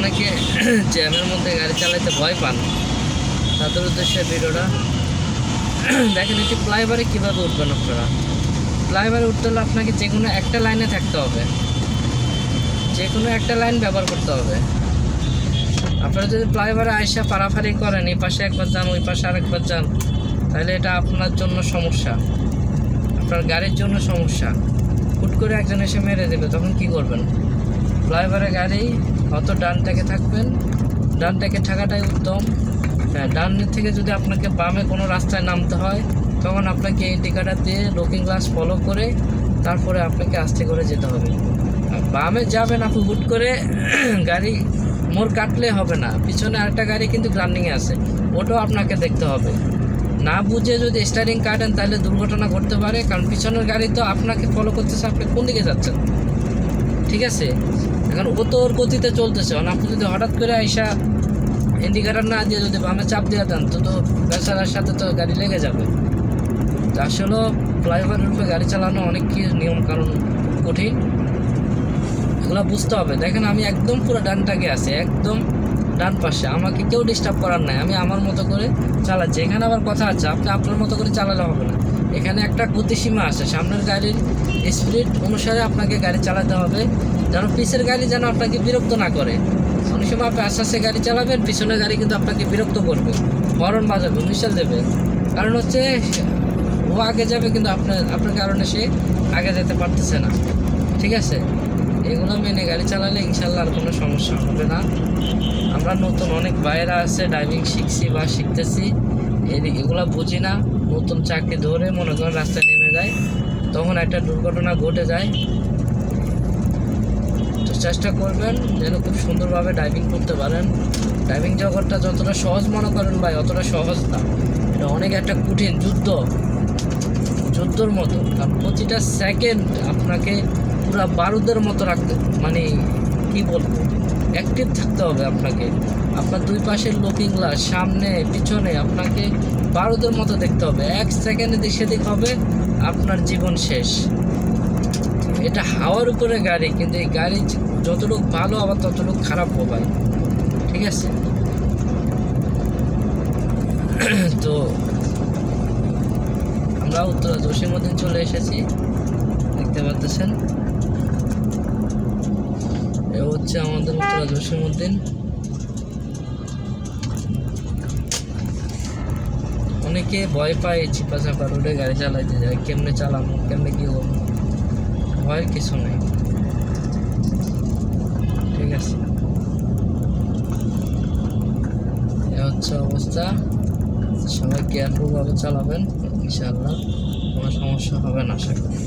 অনেকে জ্যামের মধ্যে গাড়ি চালাতে ভয় পান, তাদের উদ্দেশ্যে ভিডিওটা। দেখেন এটি ফ্লাইওভারে কীভাবে উঠবেন আপনারা। ফ্লাইওভারে উঠতে হলে আপনাকে যে কোনো একটা লাইনে থাকতে হবে, যে কোনো একটা লাইন ব্যবহার করতে হবে। আপনারা যদি ফ্লাইওভারে আইসা পারাফারি করেন, এই পাশে একবার যান ওই পাশে আরেকবার যান, তাহলে এটা আপনার জন্য সমস্যা, আপনার গাড়ির জন্য সমস্যা। হুট করে একজন এসে মেরে দেবে, তখন কি করবেন? ফ্লাইওভারে গাড়ি অত ডান থেকে থাকবেন, ডান থেকে থাকাটাই উত্তম। হ্যাঁ, ডান থেকে যদি আপনাকে বামে কোনো রাস্তায় নামতে হয়, তখন আপনাকে ইন্ডিকেটর দিয়ে লুকিং গ্লাস ফলো করে তারপরে আপনাকে আস্তে করে যেতে হবে। বামে যাবেন আপনি হুট করে গাড়ি মোড় কাটলে হবে না, পিছনে আরেকটা গাড়ি কিন্তু রানিংয়ে আছে, ওটাও আপনাকে দেখতে হবে। না বুঝে যদি স্টারিং কাটেন তাহলে দুর্ঘটনা ঘটতে পারে, কারণ পিছনের গাড়ি তো আপনাকে ফলো করতেছে, আপনি কোন দিকে যাচ্ছেন, ঠিক আছে? এখন ও তো ওর গতিতে চলতেছে, আপনি যদি হঠাৎ করে আইসা ইন্ডিকেটার না দিয়ে যদি বামে চাপ দিয়ে দেন তো বেচারার সাথে তো গাড়ি লেগে যাবে। তো আসলে ফ্লাইওভারের উপরে গাড়ি চালানো অনেক কি নিয়ম কারণ কঠিন, এগুলো বুঝতে হবে। দেখেন আমি একদম পুরো ডানটাকে আছি, একদম ডান পাশে, আমাকে কেউ ডিস্টার্ব করার নাই, আমি আমার মতো করে চালাচ্ছি। এখানে আবার কথা আছে, আপনি আপনার মতো করে চালালে হবে না, এখানে একটা গতিসীমা আছে, সামনের গাড়ির স্পিড অনুসারে আপনাকে গাড়ি চালাতে হবে, যেন পিছের গাড়ি যেন আপনাকে বিরক্ত না করে। অনেক সময় আপনি আস্তে আস্তে গাড়ি চালাবেন, পিছনের গাড়ি কিন্তু আপনাকে বিরক্ত করবে, হর্ন বাজাবে, হুইসেল দেবে, কারণ হচ্ছে ও আগে যাবে কিন্তু আপনার কারণে সে আগে যেতে পারতেছে না, ঠিক আছে? এগুলো মেনে গাড়ি চালালে ইনশাল্লাহ আর কোনো সমস্যা হবে না। আমরা নতুন অনেক ভাইয়েরা আছে ড্রাইভিং শিখছি বা শিখতেছি, এগুলো বুঝি না, নতুন চাকরি ধরে মনে করেন রাস্তায় নেমে যায়, তখন একটা দুর্ঘটনা ঘটে যায়। তো চেষ্টা করবেন যেন খুব সুন্দরভাবে ড্রাইভিং করতে পারেন। ড্রাইভিং জগৎটা যতটা সহজ মনে করেন ভাই, অতটা সহজ না, এটা অনেক একটা কঠিন যুদ্ধর মতো, কারণ প্রতিটা সেকেন্ড আপনাকে পুরো বারুদের মতো রাখতে, মানে কি বলবো, অ্যাক্টিভ থাকতে হবে আপনাকে। আপনার দুই পাশের লুকিং গ্লাস সামনে পিছনে আপনাকে বারুদের মতো দেখতে হবে, এক সেকেন্ডে দিক সেদিক হবে আপনার জীবন শেষ। এটা হাওয়ার উপরে গাড়ি, কিন্তু এই গাড়ি যতটুকু ভালো আবার ততটুকু খারাপও ভাই, ঠিক আছে? তো আমরা উত্তরা জসীমউদ্দিন চলে এসেছি, দেখতে পাচ্ছেন এ হচ্ছে আমাদের উত্তরা জসীমউদ্দিন। অনেকে ভয় পায় চিপা চাপা রোডে গাড়ি চালাইতে যায়, কেমনে চালাবো, কেমনে কি করবো, ভয়ের কিছু নেই, ঠিক আছে? এ হচ্ছে অবস্থা, সবাই কেয়ারফুলভাবে চালাবেন, ইনশাআল্লাহ কোনো সমস্যা হবে না আশা করি।